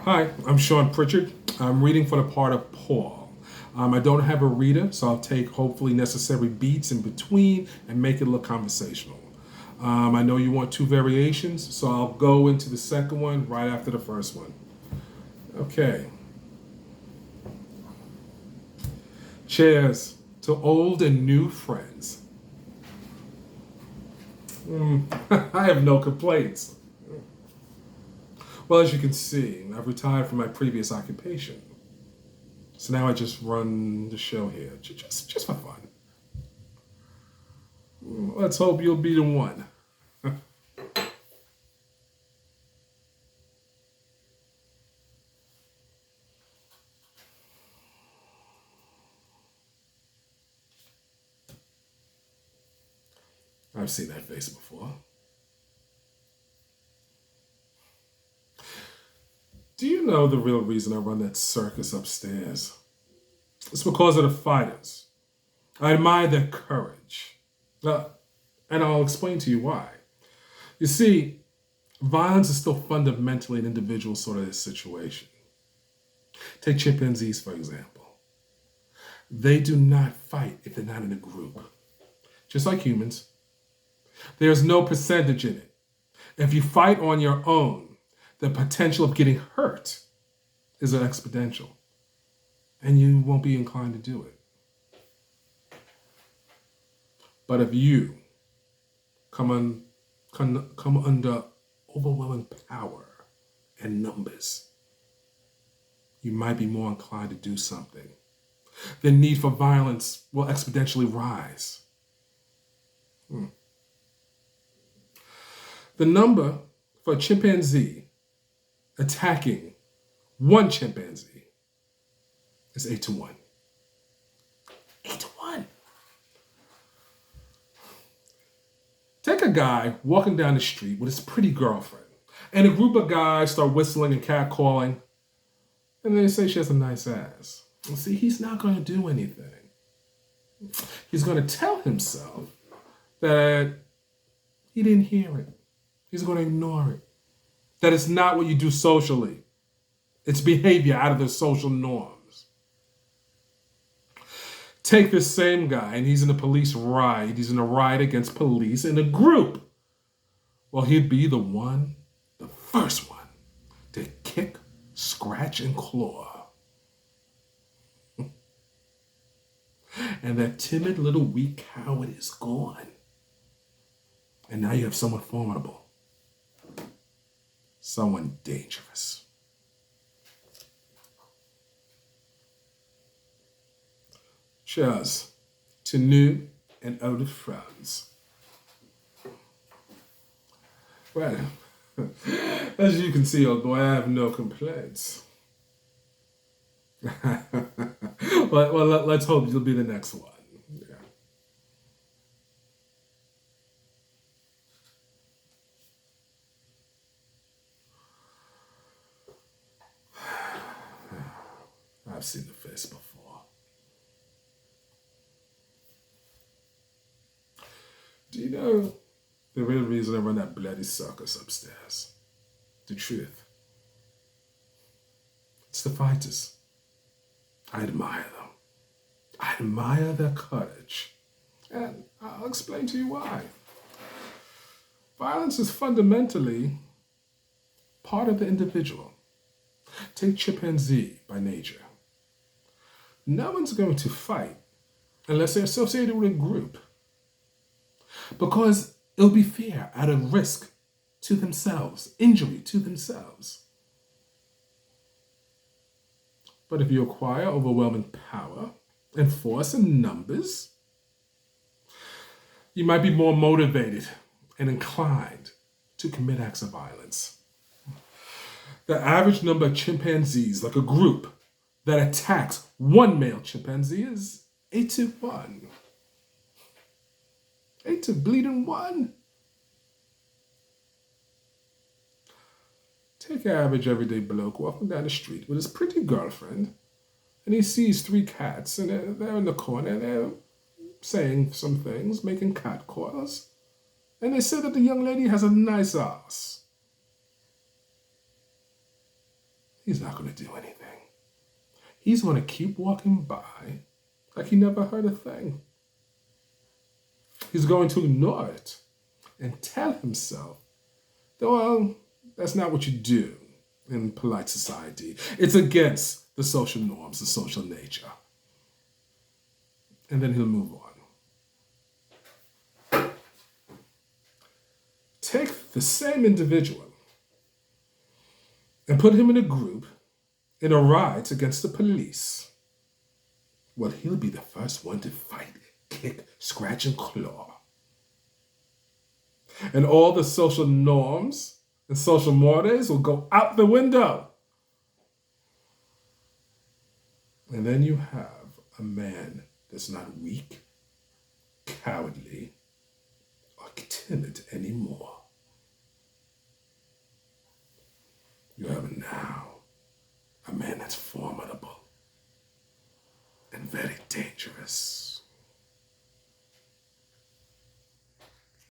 Hi, I'm Sean Pritchard. I'm reading for the part of Paul. I don't have a reader, so I'll take hopefully necessary beats in between and make it look conversational. I know you want two variations, so I'll go into the second one right after the first one. Okay. Cheers to old and new friends. I have no complaints. Well, as you can see, I've retired from my previous occupation. So now I just run the show here, just for fun. Let's hope you'll be the one. I've seen that face before. Do you know the real reason I run that circus upstairs? It's because of the fighters. I admire their courage. Uh, and I'll explain to you why. You see, violence is still fundamentally an individual sort of situation. Take chimpanzees, for example. They do not fight if they're not in a group. Just like humans, there's no percentage in it. If you fight on your own, the potential of getting hurt is exponential, and you won't be inclined to do it. But if you come under overwhelming power and numbers, you might be more inclined to do something. The need for violence will exponentially rise. The number for a chimpanzee attacking one chimpanzee is 8 to 1. 8 to 1. Take a guy walking down the street with his pretty girlfriend, and a group of guys start whistling and catcalling, and they say she has a nice ass. Well, see, he's not going to do anything. He's going to tell himself that he didn't hear it. He's going to ignore it. That it's not what you do socially. It's behavior out of the social norms. Take this same guy, and he's in a police riot. He's in a riot against police in a group. Well, he'd be the first one, to kick, scratch, and claw. And that timid little weak coward is gone. And now you have someone formidable. Someone dangerous. Cheers to new and old friends. Well, as you can see, old boy, I have no complaints. Let's hope you'll be the next one. Yeah. I've seen the face before. Do you know the real reason I run that bloody circus upstairs? The truth. It's the fighters. I admire them. I admire their courage. And I'll explain to you why. Violence is fundamentally part of the individual. Take chimpanzee by nature. No one's going to fight unless they're associated with a group. Because it'll be fear out of risk to themselves, injury to themselves. But if you acquire overwhelming power and force and numbers, you might be more motivated and inclined to commit acts of violence. The average number of chimpanzees, like a group, that attacks one male chimpanzee is 8 to 1. 8 to 1. Take an average everyday bloke walking down the street with his pretty girlfriend, and he sees 3 cats, and they're in the corner, and they're saying some things, making cat calls, and they say that the young lady has a nice ass. he's not going to do anything. He's going to keep walking by like he never heard a thing. He's going to ignore it and tell himself that, well, that's not what you do in polite society. It's against the social norms, the social nature. And then he'll move on. Take the same individual and put him in a group in a riot against the police. Well, he'll be the first one to fight, kick, scratch, and claw. And all the social norms and social mores will go out the window. And then you have a man that's not weak, cowardly, or timid anymore. You have now a man that's formidable and very dangerous.